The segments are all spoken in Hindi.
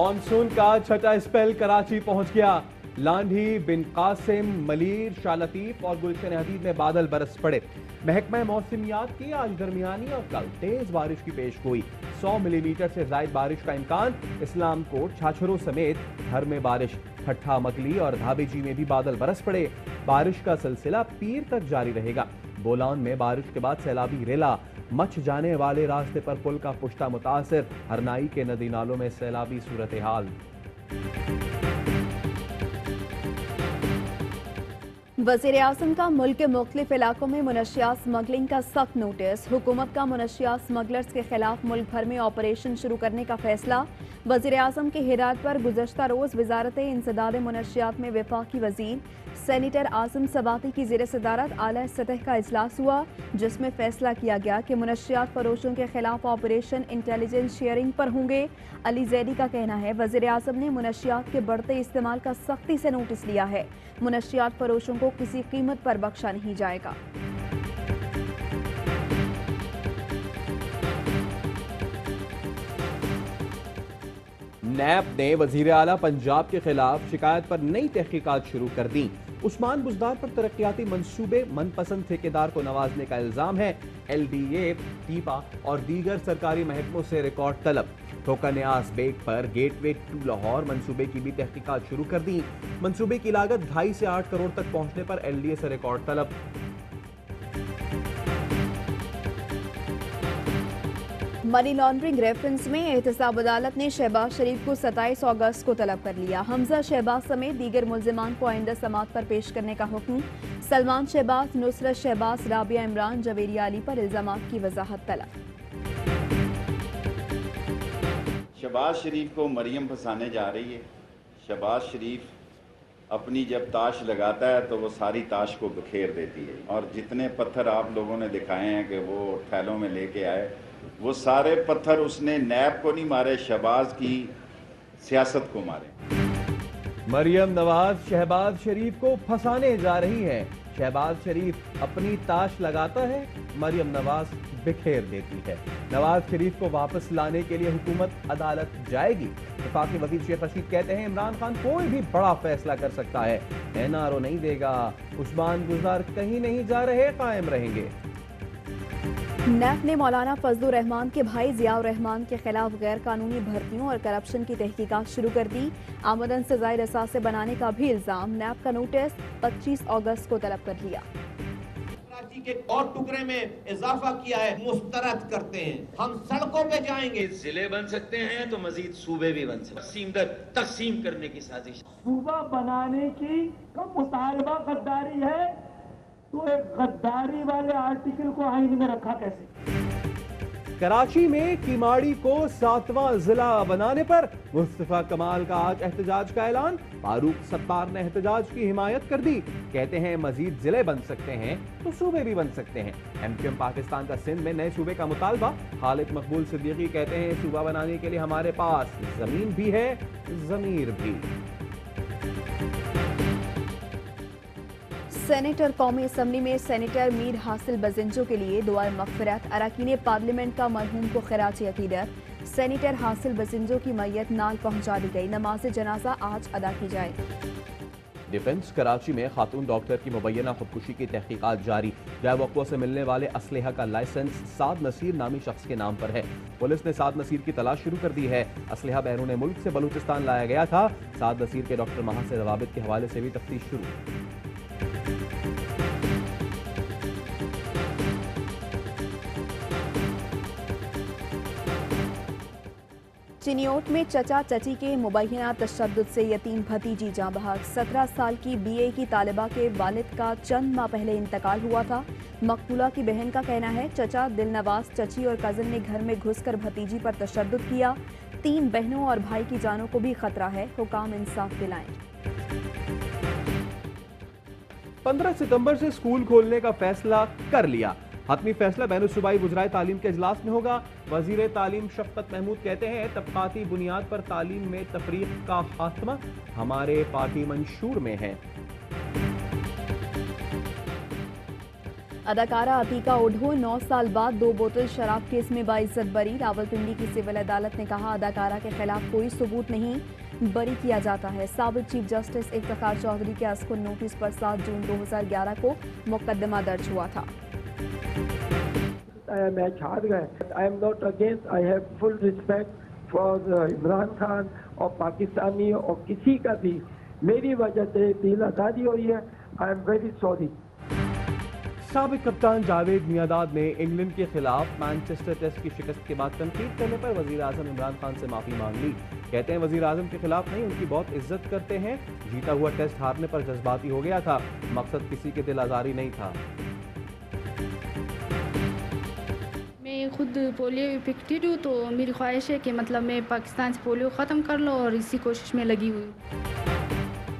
मॉनसून का छठा स्पेल कराची पहुंच गया। लांढी, बिन कासिम, मलीर, शाह लतीफ और गुलशन हदीद में बादल बरस पड़े। महकमा मौसमियात की आज दरमियानी और कल तेज बारिश की पेशगोई। 100 मिलीमीटर से ज्यादा बारिश का इम्कान। इस्लाम कोट, छाछरों समेत घर में बारिश। ठट्ठा, मकली और धाबेजी में भी बादल बरस पड़े। बारिश का सिलसिला पीर तक जारी रहेगा। बोलान में बारिश के बाद सैलाबी रेला। मच जाने वाले रास्ते पर पुल का पुश्ता मुतासिर। हरनाई के नदी नालों में सैलाबी सूरत हाल। वज़ीर-ए-आज़म का मुल्क के मुख्तलिफ इलाकों में मुनशियात स्मगलिंग का सख्त नोटिस। हुकूमत का मुनशियात स्मगलर्स के खिलाफ मुल्क भर में ऑपरेशन शुरू करने का फैसला। वज़ीर-ए-आज़म की हिदायत पर गुज़श्ता रोज़ वज़ारत इंसदाद मुनशियात में वफाकी वज़ीर सेनेटर आज़म सबाती की ज़ेर सदारत आला सतह का इजलास हुआ, जिसमें फैसला किया गया कि मुनशियात फरोशों के खिलाफ ऑपरेशन इंटेलिजेंस शेयरिंग पर होंगे। अली जैदी का कहना है वज़ीर-ए-आज़म ने मुनशियात के बढ़ते इस्तेमाल का सख्ती से नोटिस लिया है। मुनशियात फरोशों को किसी कीमत पर बख्शा नहीं जाएगा। नैब ने वजीर आला पंजाब के खिलाफ शिकायत पर नई तहकीकात शुरू कर दी। उस्मान बुज़दार पर तरक्याती मंसूबे, मनपसंद ठेकेदार को नवाजने का इल्जाम है। LDA, टीपा और दीगर सरकारी महकमों से रिकॉर्ड तलब। ठोका न्यास बेग पर गेटवे टू लाहौर मंसूबे की भी तहकीकात शुरू कर दी। मंसूबे की लागत 2.5 से 8 करोड़ तक पहुंचने पर LDA से रिकॉर्ड तलब। मनी लॉन्ड्रिंग रेफरेंस में एहतसाब अदालत ने शहबाज शरीफ को 27 अगस्त को तलब कर लिया। हमजा शहबाज समेत दीगर मुल्जिमान को आइंदा समाअत पर पेश करने का हुक्म। सलमान शहबाज, नुसरत शहबाज, राबिया इमरान, जवेरिया अली पर इल्जामात की वजाहत तलब। शहबाज शरीफ को मरियम फंसाने जा रही है। शहबाज शरीफ अपनी जब ताश लगाता है तो वो सारी ताश को बिखेर देती है, और जितने पत्थर आप लोगों ने दिखाए हैं कि वो थैलों में लेके आए, वो सारे पत्थर उसने नैब को नहीं मारे, शहबाज की सियासत को मारे। मरियम नवाज शहबाज शरीफ को फंसाने जा रही है। शहबाज शरीफ अपनी ताश लगाता है, मरियम नवाज बिखेर देती है। नवाज शरीफ को वापस लाने के लिए हुकूमत अदालत जाएगी। वफाकी वजीर शेख रशीद कहते हैं इमरान खान कोई भी बड़ा फैसला कर सकता है, NRO नहीं देगा। उस्मान बुज़दार कहीं नहीं जा रहे, कायम रहेंगे। नैब ने मौलाना फजलुर रहमान के भाई जियाउर रहमान के खिलाफ गैर कानूनी भर्तियों और करप्शन की तहकीकात शुरू कर दी। आमदन से ज़ायद असासे बनाने का भी इल्जाम। नैब का नोटिस 25 अगस्त को तलब कर लिया। कराची के और टुकड़े में इजाफा किया है, मुस्तरद करते हैं। हम सड़कों पे जाएंगे। जिले बन सकते हैं तो मजीद सूबे भी बन सकते हैं। तकसीम करने की साजिश। सूबा बनाने की मुतालबा गद्दारी है, तो एक गद्दारी वाले आर्टिकल को आईन में रखा कैसे? कराची में किमाड़ी को 7वां जिला बनाने पर मुस्तफा कमाल का आज एहतजाज का ऐलान। फारूक सत्तार ने एहतजाज की हिमायत कर दी। कहते हैं मजीद जिले बन सकते हैं तो सूबे भी बन सकते हैं। MQM पाकिस्तान का सिंध में नए सूबे का मुतालबा। खालिद मकबूल सिद्दीकी कहते हैं सूबा बनाने के लिए हमारे पास जमीन भी है, जमीर भी। सेनेटर कौमी असम्बली में सेनेटर मीर हासिल बजिंजो के लिए दुआ मग़फ़िरत। अरकान पार्लियामेंट का मरहूम को खिराज अक़ीदत। सेनेटर हासिल बजिंजो की मैयत नाल पहुंचा दी गई। नमाज जनाजा आज अदा की जाएगी। डिफेंस कराची में खातून डॉक्टर की मुबैना खुदकुशी की तहकीकात जारी। गैर से मिलने वाले असलहा का लाइसेंस साद नसीर नामी शख्स के नाम पर है। पुलिस ने साद नसीर की तलाश शुरू कर दी है। असलहा बैरून मुल्क से बलूचिस्तान लाया गया था। साद नसीर के डॉक्टर महा से रवाबित के हवाले से भी तफ्तीश शुरू। चिनियोट में चचा चची के मुबैना तशद्दुद से यतीम भतीजी जाँ बहक। 17 साल की BA की तालिबा के वालिद का चंद माह पहले इंतकाल हुआ था। मकबूला की बहन का कहना है चचा दिलनवाज, चची और कजन ने घर में घुसकर भतीजी पर तशद्दुद किया। 3 बहनों और भाई की जानों को भी खतरा है। हुकाम इंसाफ दिलाएं। 15 सितंबर से स्कूल खोलने का फैसला कर लिया। हतमी फैसला बैनुल-सूबाई वज़राए तालीम के इजलास में होगा। वज़ीर तालीम शफ़क़त महमूद कहते हैं तबक़ाती बुनियाद पर तालीम में तफरीक़ का खात्मा हमारे पार्टी मंशूर में है। अदाकारा अतीका ओढो 9 साल बाद 2 बोतल शराब केस में बाइज्जत बरी। रावलपिंडी की सिविल अदालत ने कहा अदाकारा के खिलाफ कोई सबूत नहीं, बरी किया जाता है। साबिक चीफ जस्टिस इफ्तिखार चौधरी के अस्कुन नोटिस पर 7 जून 2011 को मुकदमा दर्ज हुआ था। मैच हार गए। I am not against, I have full respect for Imran Khan और पाकिस्तानी और किसी का भी मेरी वजह से दिल आज़ादी हुई है। I am very sorry. साबिक कप्तान जावेद मियांदाद ने इंग्लैंड के खिलाफ मैनचेस्टर टेस्ट की शिकस्त के बाद तनकीद करने पर वजीर आजम इमरान खान से माफी मांग ली। कहते हैं वजीर आजम के खिलाफ नहीं, उनकी बहुत इज्जत करते हैं। जीता हुआ टेस्ट हारने पर जज्बाती हो गया था, मकसद किसी के दिल आजारी नहीं था। मैं खुद पोलियो इफेक्टेड हूँ, तो मेरी ख्वाहिश है कि मतलब मैं पाकिस्तान से पोलियो ख़त्म कर लूँ और इसी कोशिश में लगी हुई हूँ।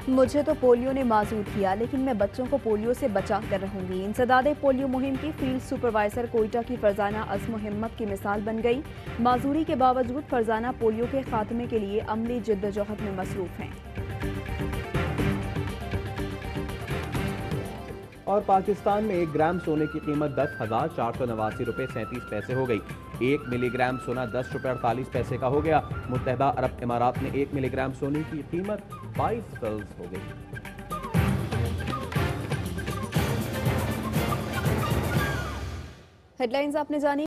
मुझे तो पोलियो ने माजूर किया, लेकिन मैं बच्चों को पोलियो से बचा कर रहूंगी। इंसदादे पोलियो मुहिम की फील्ड सुपरवाइजर कोयटा की फरजाना अज़्म हिम्मत की मिसाल बन गई। माजूरी के बावजूद फरजाना पोलियो के खात्मे के लिए अमली जिद्दोजहद में मसरूफ हैं। और पाकिस्तान में 1 ग्राम सोने की कीमत 10,489 रुपये 37 पैसे हो गई। 1 मिलीग्राम सोना 10 रुपये 48 पैसे का हो गया। मुत्तहदा अरब इमारात में 1 मिलीग्राम सोने की कीमत 22 फिल्स हो गई। हेडलाइंस आपने जानी।